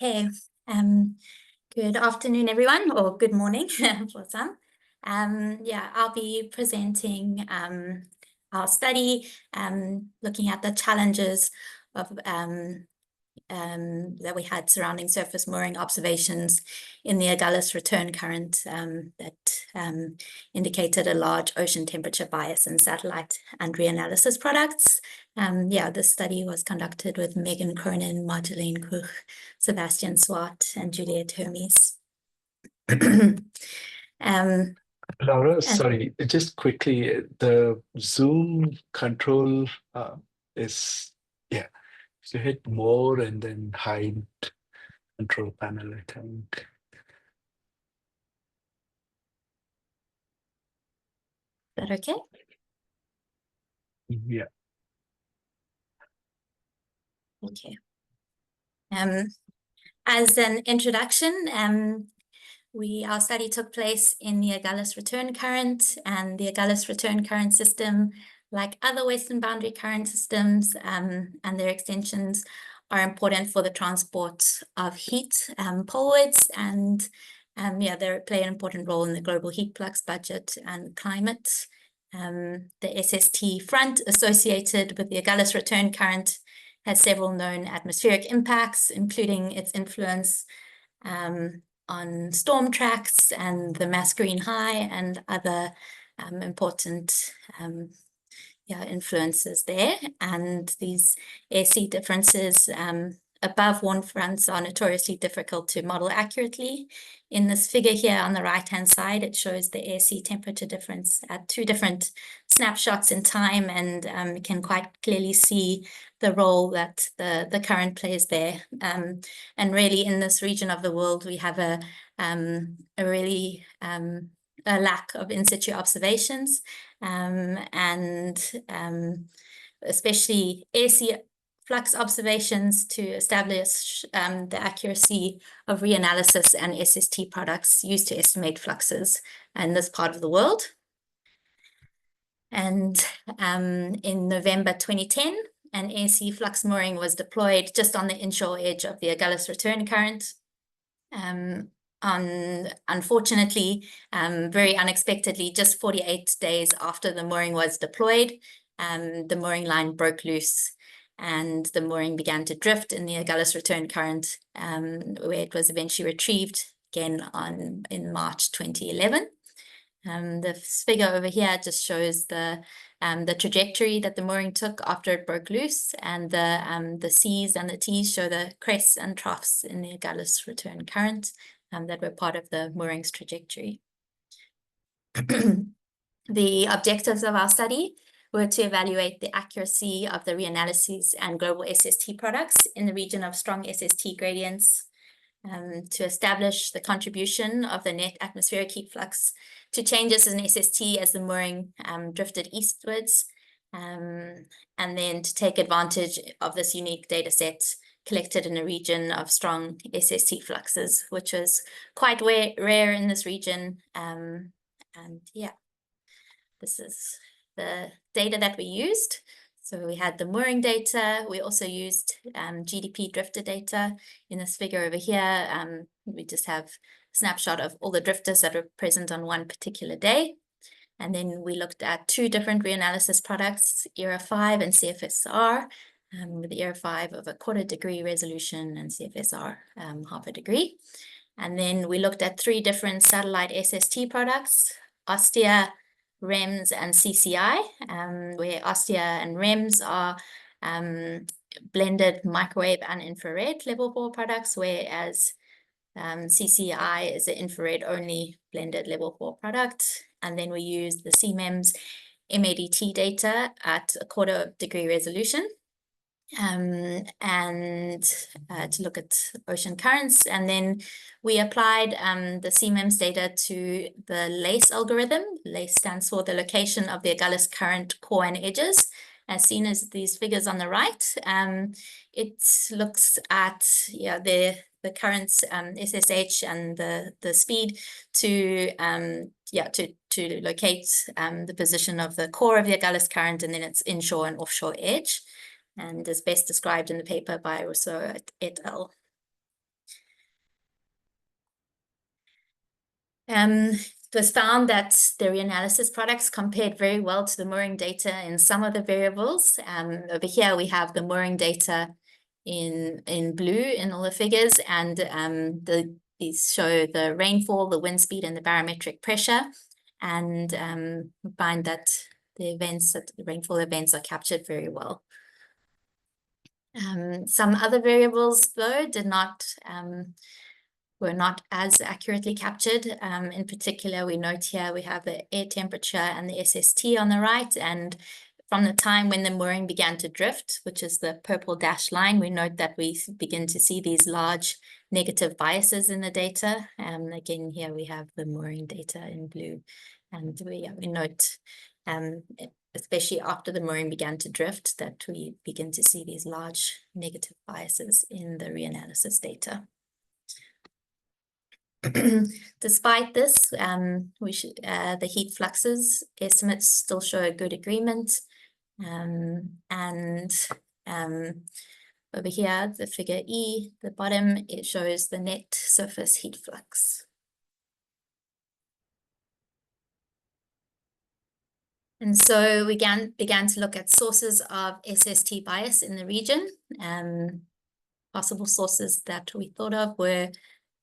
Okay, good afternoon, everyone, or good morning for some. I'll be presenting our study, looking at the challenges of that we had surrounding surface mooring observations in the Agulhas return current that indicated a large ocean temperature bias in satellite and reanalysis products. This study was conducted with Megan Cronin, Marjolaine Kuch, Sebastian Swart, and Juliet Hermes. Laura, sorry, just quickly, the Zoom control is, so hit more and then hide control panel, I think. Is that okay? Yeah. Okay. As an introduction, our study took place in the Agulhas return current, and the Agulhas return current system, like other western boundary current systems and their extensions, are important for the transport of heat polewards, and they play an important role in the global heat flux budget and climate. The SST front associated with the Agulhas return current has several known atmospheric impacts, including its influence on storm tracks and the Mascarene High and other important influences there. And these air sea differences above warm fronts are notoriously difficult to model accurately. In this figure here on the right-hand side, it shows the air sea temperature difference at two different snapshots in time, and you can quite clearly see the role that the current plays there. And really, in this region of the world, we have a lack of in-situ observations, and especially air sea flux observations to establish the accuracy of reanalysis and SST products used to estimate fluxes in this part of the world. And in November 2010, an air sea flux mooring was deployed just on the inshore edge of the Agulhas return current. Unfortunately, very unexpectedly, just 48 days after the mooring was deployed, the mooring line broke loose and the mooring began to drift in the Agulhas return current, where it was eventually retrieved again in March 2011. The figure over here just shows the trajectory that the mooring took after it broke loose, and the C's and the T's show the crests and troughs in the Agulhas return current that were part of the mooring's trajectory. The objectives of our study were to evaluate the accuracy of the reanalyses and global SST products in the region of strong SST gradients, to establish the contribution of the net atmospheric heat flux to changes in SST as the mooring drifted eastwards, and then to take advantage of this unique data set collected in a region of strong SST fluxes, which was quite rare in this region. This is the data that we used. So we had the mooring data. We also used GDP drifter data. In this figure over here, we just have a snapshot of all the drifters that were present on one particular day. And then we looked at two different reanalysis products, ERA5 and CFSR, with the ERA5 of 1/4 degree resolution and CFSR 1/2 degree. And then we looked at three different satellite SST products, Ostia, REMS, and CCI, where Ostia and REMS are blended microwave and infrared level 4 products, whereas CCI is an infrared only blended level 4 product. And then we use the CMEMS MADT data at 1/4 degree resolution to look at ocean currents. And then we applied the CMEMS data to the LACE algorithm. LACE stands for the location of the Agulhas current core and edges, as seen as these figures on the right. It looks at the current SSH and the speed to locate the position of the core of the Agulhas current and then its inshore and offshore edge, and is best described in the paper by Rousseau et al. It was found that the reanalysis products compared very well to the mooring data in some of the variables. Over here we have the mooring data in blue in all the figures, and these show the rainfall, the wind speed, and the barometric pressure. And we find that the rainfall events are captured very well. Some other variables, though, were not as accurately captured. In particular, we note here we have the air temperature and the SST on the right, and from the time when the mooring began to drift, which is the purple dashed line, we note that we begin to see these large negative biases in the data. Again, here we have the mooring data in blue, and we note, especially after the mooring began to drift, that we begin to see these large negative biases in the reanalysis data. Despite this, the heat fluxes estimates still show a good agreement. Over here, the figure E, the bottom, it shows the net surface heat flux. And so we began to look at sources of SST bias in the region. Possible sources that we thought of were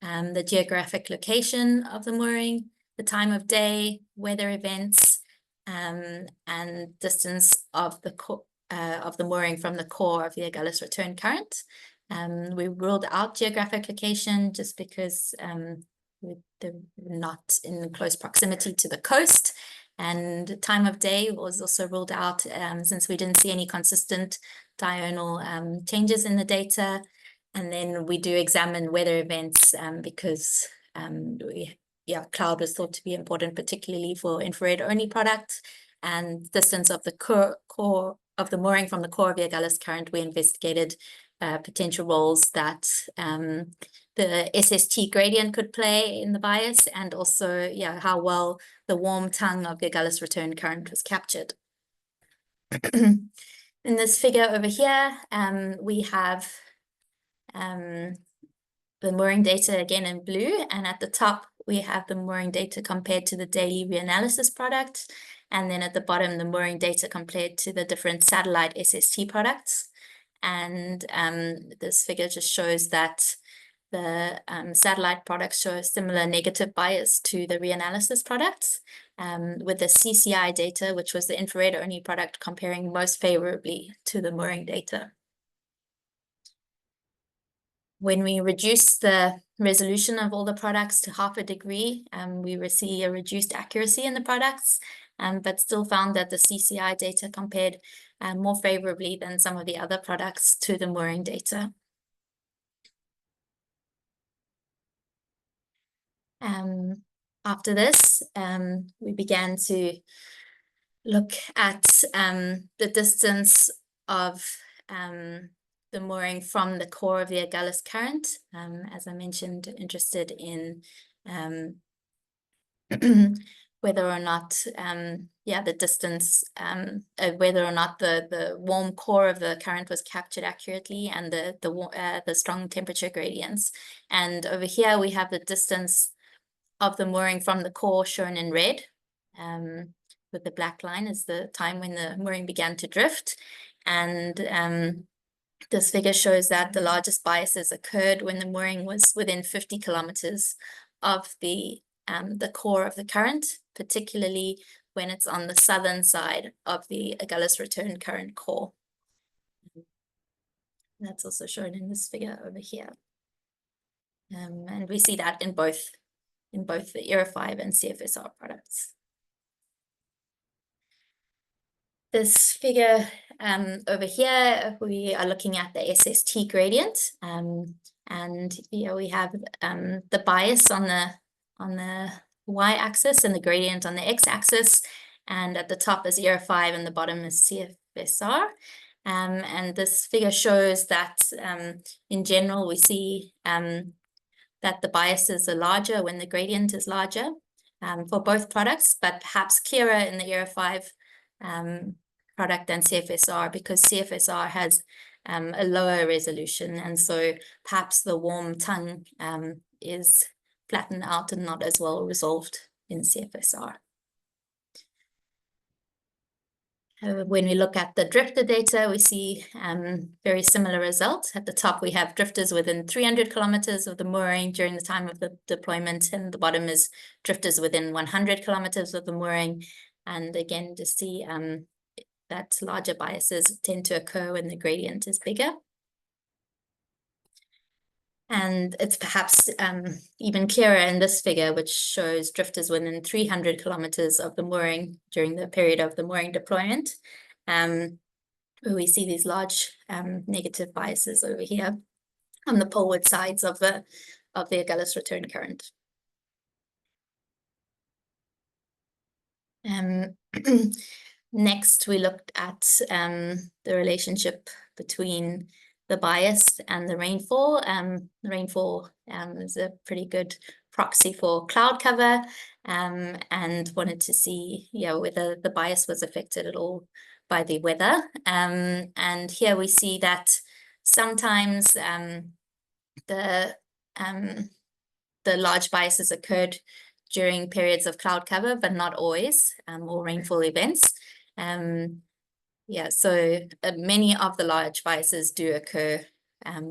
the geographic location of the mooring, the time of day, weather events, and distance of the mooring from the core of the Agulhas return current. We ruled out geographic location just because they're not in close proximity to the coast, and time of day was also ruled out since we didn't see any consistent diurnal changes in the data. And then we do examine weather events because cloud was thought to be important, particularly for infrared only products, and distance of the core of the mooring from the core of the Agulhas current. We investigated potential roles that the SST gradient could play in the bias, and also how well the warm tongue of the Agulhas return current was captured. In this figure over here, we have the mooring data again in blue, and at the top we have the mooring data compared to the daily reanalysis product, and then at the bottom the mooring data compared to the different satellite SST products. And this figure just shows that the satellite products show a similar negative bias to the reanalysis products, with the CCI data, which was the infrared only product, comparing most favorably to the mooring data. When we reduce the resolution of all the products to 0.5 degree, we see a reduced accuracy in the products, but still found that the CCI data compared more favorably than some of the other products to the mooring data. After this, we began to look at the distance of the mooring from the core of the Agulhas current. As I mentioned, interested in whether or not the distance, whether or not the warm core of the current was captured accurately, and the strong temperature gradients. And over here we have the distance of the mooring from the core shown in red, with the black line is the time when the mooring began to drift. And this figure shows that the largest biases occurred when the mooring was within 50 kilometers of the core of the current, particularly when it's on the southern side of the Agulhas return current core. That's also shown in this figure over here. And we see that in both the ERA5 and CFSR products. This figure over here, we are looking at the SST gradient, and we have the bias on the y-axis and the gradient on the x-axis, and at the top is ERA5 and the bottom is CFSR. And this figure shows that in general we see that the biases are larger when the gradient is larger for both products, but perhaps clearer in the ERA5 product than CFSR, because CFSR has a lower resolution, and so perhaps the warm tongue is flatten out and not as well resolved in CFSR. When we look at the drifter data, we see very similar results. At the top, we have drifters within 300 kilometers of the mooring during the time of the deployment, and the bottom is drifters within 100 kilometers of the mooring. And again, to see that larger biases tend to occur when the gradient is bigger. And it's perhaps even clearer in this figure, which shows drifters within 300 kilometers of the mooring during the period of the mooring deployment. Where we see these large negative biases over here on the poleward sides of the Agulhas return current. Next, we looked at the relationship between the bias and the rainfall. The rainfall is a pretty good proxy for cloud cover, and wanted to see whether the bias was affected at all by the weather. And here we see that sometimes the large biases occurred during periods of cloud cover, but not always, or rainfall events. So many of the large biases do occur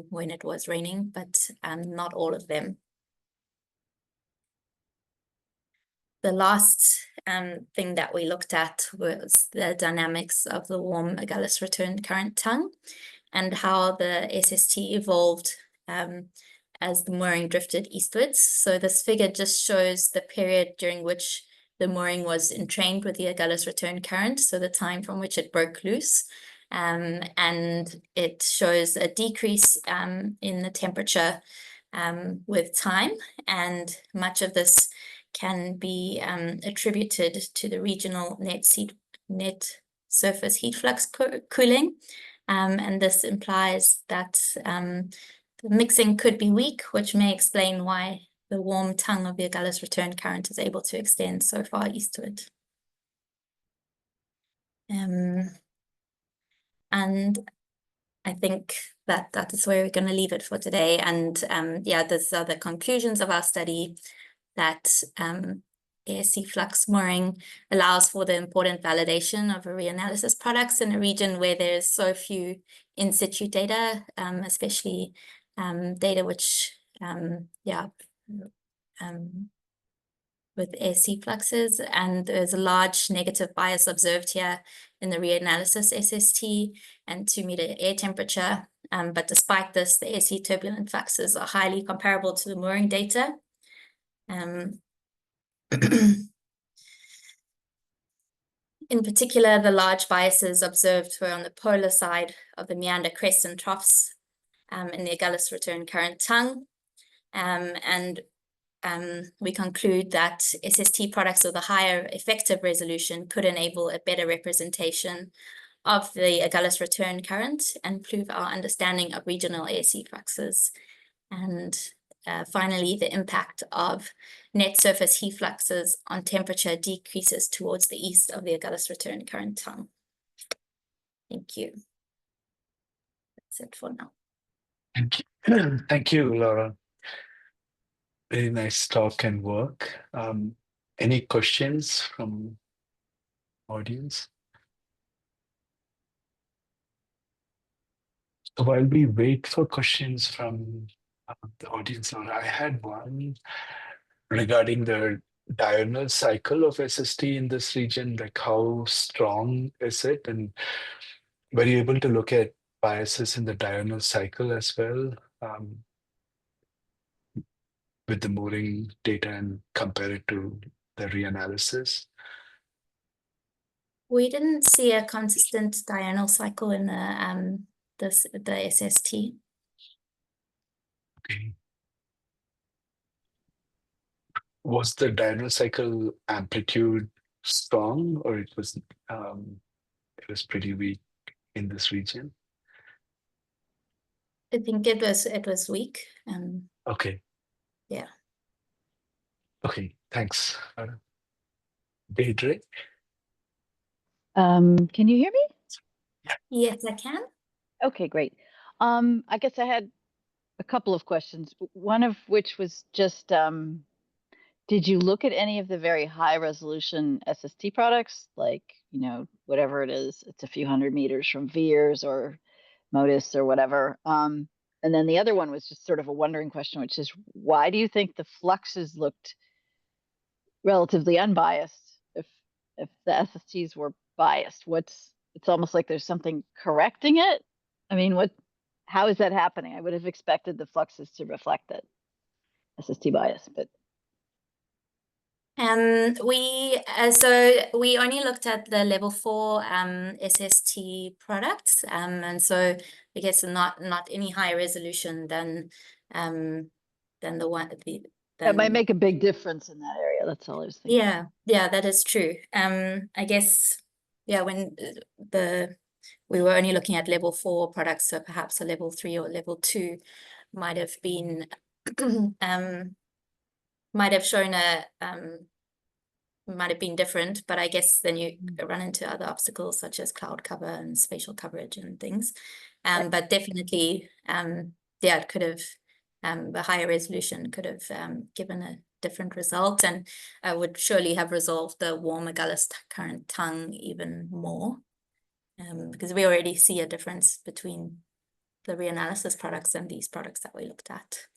when it was raining, but not all of them. The last thing that we looked at was the dynamics of the warm Agulhas return current tongue and how the SST evolved as the mooring drifted eastwards. So this figure just shows the period during which the mooring was entrained with the Agulhas return current, so the time from which it broke loose. And it shows a decrease in the temperature with time, and much of this can be attributed to the regional net surface heat flux cooling. And this implies that the mixing could be weak, which may explain why the warm tongue of the Agulhas return current is able to extend so far eastward. And I think that is where we're going to leave it for today. And these are the conclusions of our study, that ASC flux mooring allows for the important validation of reanalysis products in a region where there's so few in situ data, especially data which with ASC fluxes, and there's a large negative bias observed here in the reanalysis SST and 2-meter air temperature. But despite this, the ASC turbulent fluxes are highly comparable to the mooring data. In particular, the large biases observed were on the polar side of the meander crests and troughs in the Agulhas return current tongue. We conclude that SST products with a higher effective resolution could enable a better representation of the Agulhas return current and improve our understanding of regional ASC fluxes. And finally, the impact of net surface heat fluxes on temperature decreases towards the east of the Agulhas return current tongue. Thank you. That's it for now. Thank you. Thank you, Laura. Very nice talk and work. Any questions from audience? So while we wait for questions from the audience, Laura, I had one regarding the diurnal cycle of SST in this region. Like, how strong is it? And were you able to look at biases in the diurnal cycle as well? With the mooring data and compare it to the reanalysis? We didn't see a consistent diurnal cycle in the SST. Okay. Was the diurnal cycle amplitude strong, or it was pretty weak in this region? I think it was weak. Okay. Yeah. Okay, thanks. Deidre? Can you hear me? Yes, I can. Okay, great. I guess I had a couple of questions, one of which was just Did you look at any of the very high resolution SST products, like, you know, whatever it is, it's a few hundred meters from Veers or Modus or whatever? And then the other one was just sort of a wondering question, which is, why do you think the fluxes looked relatively unbiased if the SSTs were biased? It's almost like there's something correcting it. I mean, how is that happening? I would have expected the fluxes to reflect that SST bias, but so we only looked at the level 4 SST products, and so I guess not any higher resolution than the one that might make a big difference in that area. That's all I was thinking. Yeah, that is true. I guess when we were only looking at level 4 products, so perhaps a level 3 or level 2 might have been might have shown might have been different, but I guess then you run into other obstacles such as cloud cover and spatial coverage and things. But definitely, it could have, the higher resolution could have given a different result, and I would surely have resolved the warm Agulhas current tongue even more, because we already see a difference between the Reanalysis products and these products that we looked at.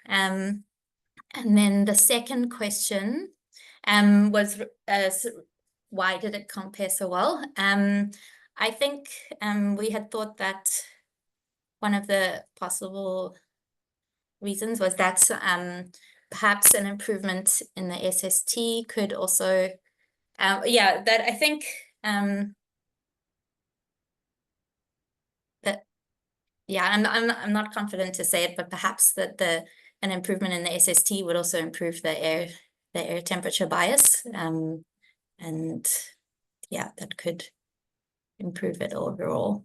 And then the second question was why did it compare so well? I think we had thought that one of the possible reasons was that perhaps an improvement in the SST could also, that I think that, I'm not confident to say it, but perhaps that an improvement in the SST would also improve the air temperature bias, and that could improve it overall.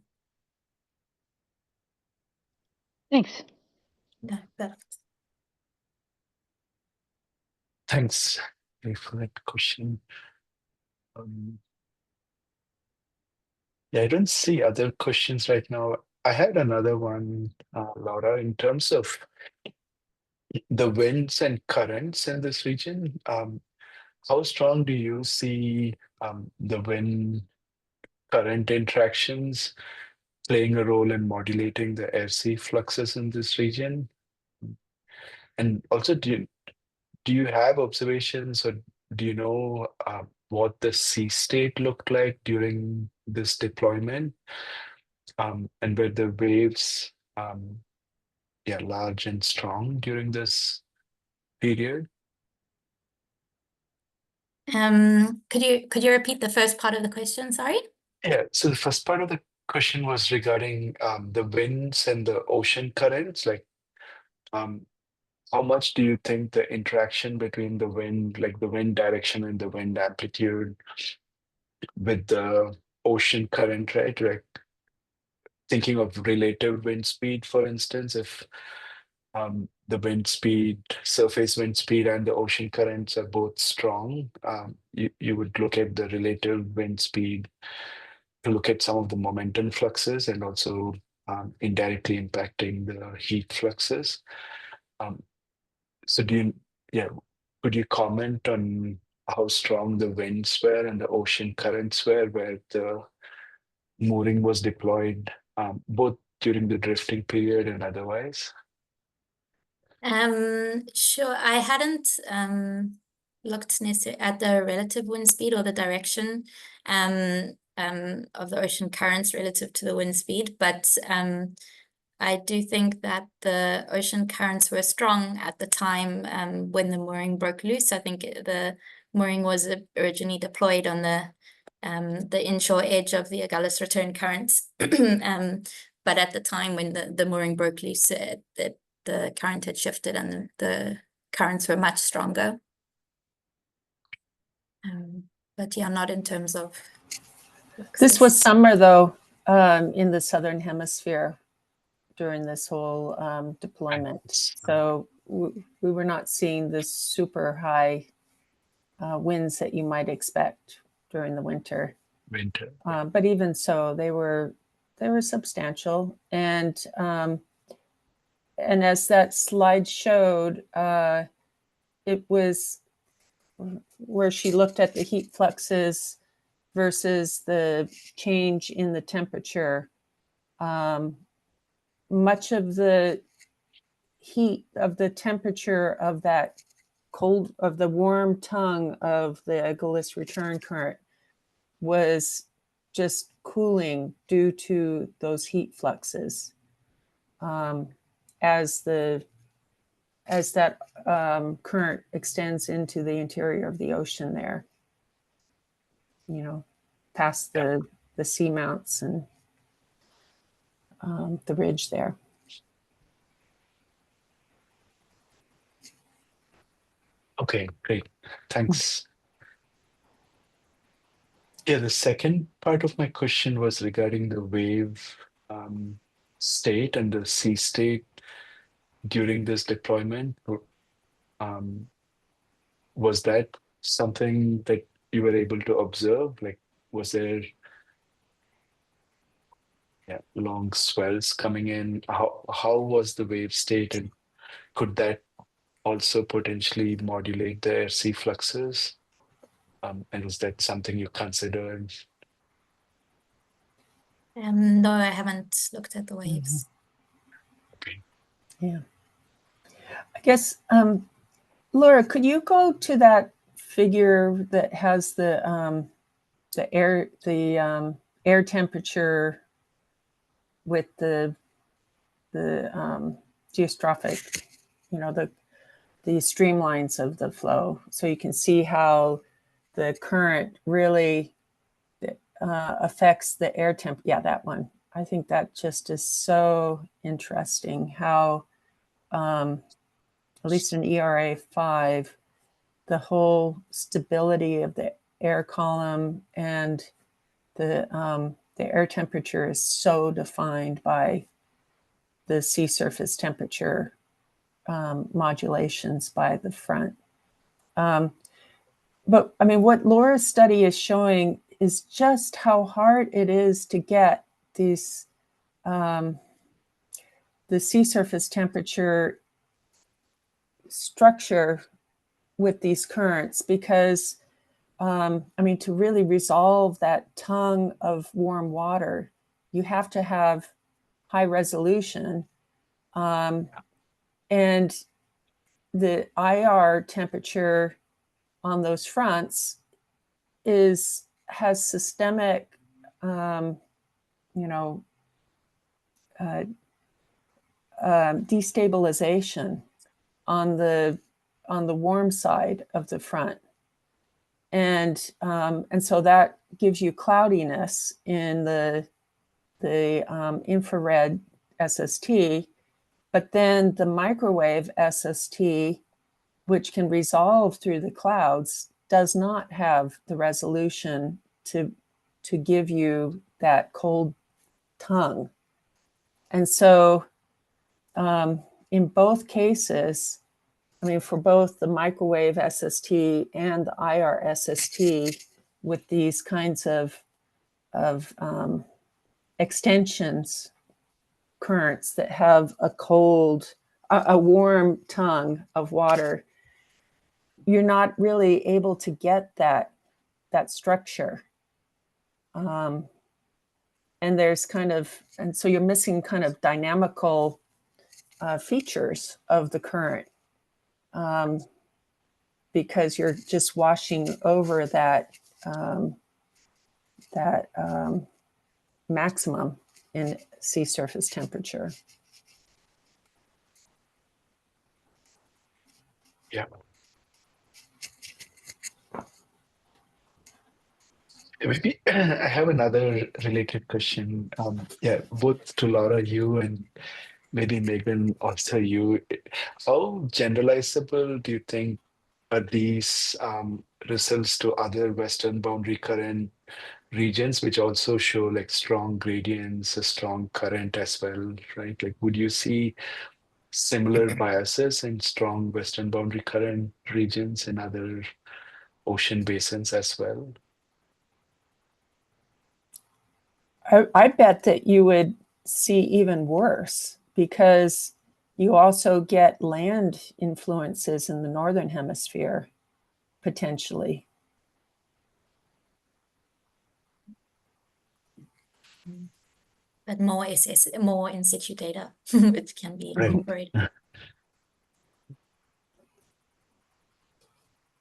Thanks. Yeah, Thanks for that question. I don't see other questions right now. I had another one, Laura, in terms of the winds and currents in this region. How strong do you see the wind current interactions playing a role in modulating the air-sea fluxes in this region? And also, do you have observations, or do you know what the sea state looked like during this deployment, and were the waves large and strong during this period? Could you repeat the first part of the question? Sorry. Yeah. So the first part of the question was regarding the winds and the ocean currents. Like, how much do you think the interaction between the wind, like the wind direction and the wind amplitude, with the ocean current, right? Like thinking of relative wind speed, for instance, if the wind speed, surface wind speed, and the ocean currents are both strong, you would look at the relative wind speed to look at some of the momentum fluxes and also indirectly impacting the heat fluxes. So could you comment on how strong the winds were and the ocean currents were where the mooring was deployed, both during the drifting period and otherwise? Sure. I hadn't looked necessarily at the relative wind speed or the direction of the ocean currents relative to the wind speed, but I do think that the ocean currents were strong at the time when the mooring broke loose. I think the mooring was originally deployed on the inshore edge of the Agulhas return currents, but at the time when the mooring broke loose, the current had shifted and the currents were much stronger. But not in terms of fluxes. This was summer, though, in the Southern Hemisphere during this whole deployment. So we were not seeing the super high winds that you might expect during the winter. But even so, they were substantial. And as that slide showed, it was where she looked at the heat fluxes versus the change in the temperature. Much of the heat of the temperature of that of the warm tongue of the Agulhas return current was just cooling due to those heat fluxes. As that current extends into the interior of the ocean there, past the seamounts and the ridge there. Okay, great. Thanks. Yeah, the second part of my question was regarding the wave state and the sea state during this deployment. Was that something that you were able to observe? Like, was there long swells coming in? How was the wave state, and could that also potentially modulate the air sea fluxes? And is that something you considered? No, I haven't looked at the waves. Okay. Yeah. I guess, Laura, could you go to that figure that has the air temperature with the geostrophic, the streamlines of the flow, so you can see how the current really affects the air temp. Yeah, that one. I think that just is so interesting how, at least in ERA 5, the whole stability of the air column and the air temperature is so defined by the sea surface temperature modulations by the front. But I mean, what Laura's study is showing is just how hard it is to get these, the sea surface temperature structure with these currents, because, I mean, to really resolve that tongue of warm water, you have to have high resolution. And the IR temperature on those fronts has systemic, destabilization on the warm side of the front, and so that gives you cloudiness in the infrared SST, but then the microwave SST, which can resolve through the clouds, does not have the resolution to give you that cold tongue. And so in both cases, I mean, for both the microwave SST and the IR SST, with these kinds of extensions, currents that have a warm tongue of water, you're not really able to get that structure. And so you're missing kind of dynamical features of the current, because you're just washing over that maximum in sea surface temperature. Yeah. Maybe I have another related question. Both to Laura, you, and maybe Megan, also you. How generalizable do you think are these results to other Western boundary current regions, which also show like strong gradients, a strong current as well, right? Like, would you see similar biases in strong Western boundary current regions in other ocean basins as well? I bet that you would see even worse, because you also get land influences in the northern hemisphere, potentially. But more more in situ data, which can be Right. incorporated.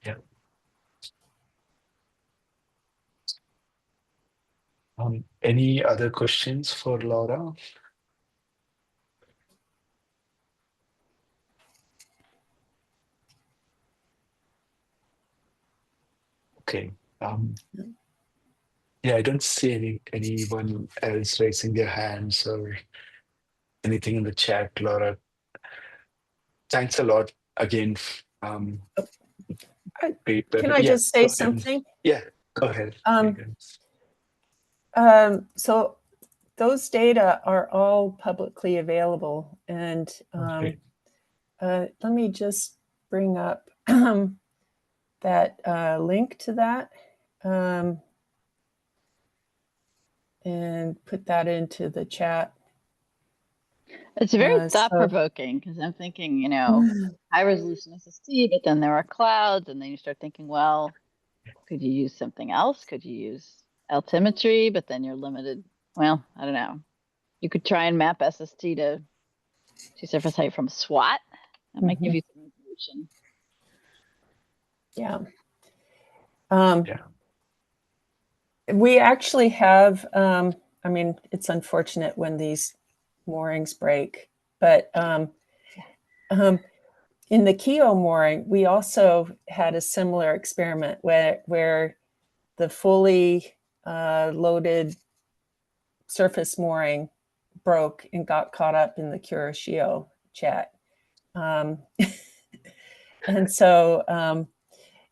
Yeah. Any other questions for Laura? Okay. Yeah, I don't see anyone else raising their hands or anything in the chat, Laura. Thanks a lot again. Great. Can I Yeah, just say go ahead. something? Yeah, go ahead. So those data are all publicly available, and Okay. let me just bring up that link to that and put that into the chat. It's very so- thought-provoking because I'm thinking, you know, high-resolution SSD, but then there are clouds, and then you start thinking, well, could you use something else? Could you use altimetry? But then you're limited. Well, I don't know. You could try and map SST to surface height from SWAT. That might give you some information. Yeah. Yeah. We actually have, I mean, it's unfortunate when these moorings break, but in the Keo mooring, we also had a similar experiment where the fully loaded surface mooring broke and got caught up in the Kuroshio chat. And so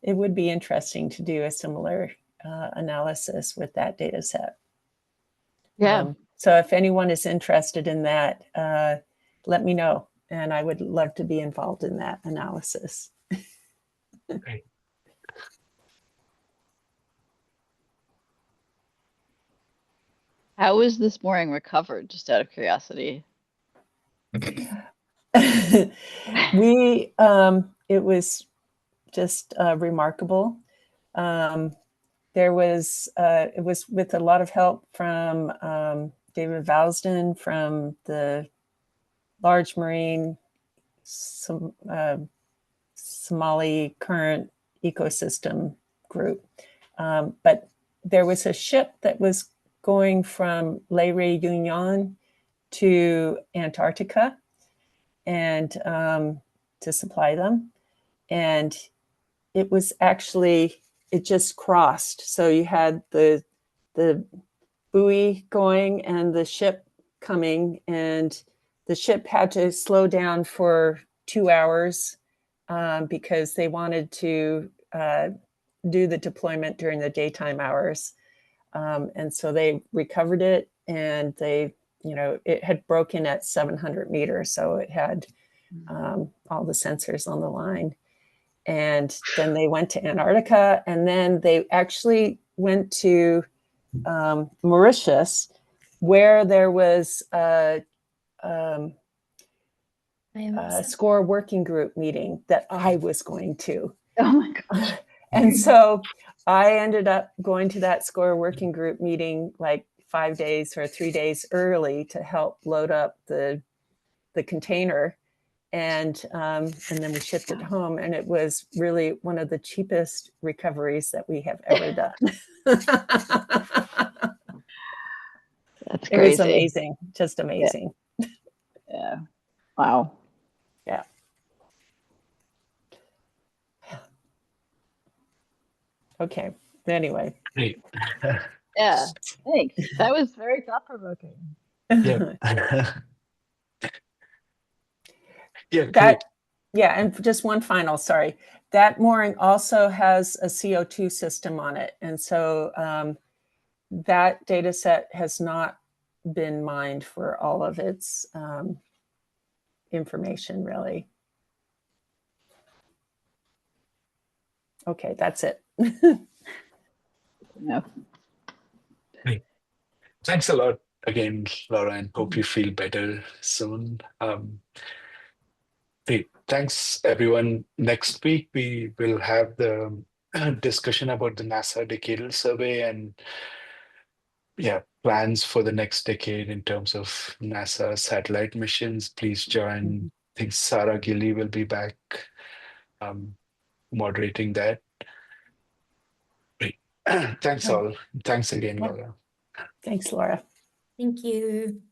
it would be interesting to do a similar analysis with that data set. Yeah. So if anyone is interested in that, let me know. And I would love to be involved in that analysis. Great. How was this mooring recovered, just out of curiosity? It was just remarkable. It was with a lot of help from David Valsden from the Large Marine Somali Current Ecosystem Group. But there was a ship that was going from Le Réunion to Antarctica and to supply them. And it was actually, it just crossed. So you had the buoy going and the ship coming, and the ship had to slow down for 2 hours because they wanted to do the deployment during the daytime hours. And so they recovered it, and they, you know, it had broken at 700 meters. So it had all the sensors on the line. And then they went to Antarctica, and then they actually went to Mauritius, where there was a SCORE working group meeting that I was going to. Oh my gosh. And so I ended up going to that SCORE working group meeting like 5 days or 3 days early to help load up the container. And then we shipped it home, and it was really one of the cheapest recoveries that we have ever done. That's It crazy. was amazing, just amazing. Yeah. Wow. Yeah. Okay. Anyway. Great. Yeah. Thanks. That was very thought-provoking. Yeah. Yeah, That, yeah, and just one final, sorry. That mooring also has a CO2 system on it. And so that data set has not been mined for all of its information, really. Okay, that's it. No. great. Thanks a lot again, Laura, and hope you feel better soon. Great. Thanks, everyone. Next week, we will have the discussion about the NASA Decadal Survey and plans for the next decade in terms of NASA satellite missions. Please join. I think Sarah Gilly will be back moderating that. Great. Thanks all. Thanks again, Yeah. Laura. Thanks, Laura. Thank you.